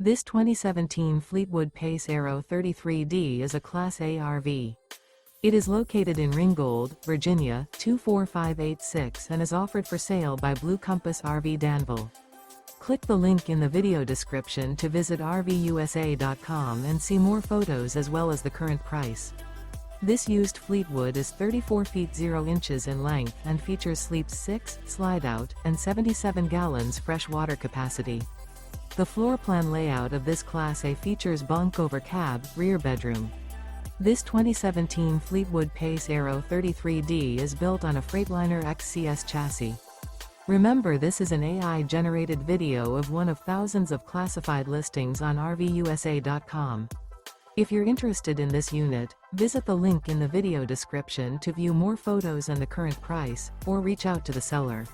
This 2017 Fleetwood Pace Arrow 33D is a Class A RV. It is located in Ringgold, Virginia, 24586 and is offered for sale by Blue Compass RV Danville. Click the link in the video description to visit RVUSA.com and see more photos as well as the current price. This used Fleetwood is 34 feet 0 inches in length and features sleeps 6, Slideout, and 77 gallons fresh water capacity. The floor plan layout of this Class A features bunk over cab, rear bedroom. This 2017 Fleetwood Pace Arrow 33D is built on a Freightliner XCS chassis. Remember, this is an AI-generated video of one of thousands of classified listings on RVUSA.com. If you're interested in this unit, visit the link in the video description to view more photos and the current price, or reach out to the seller.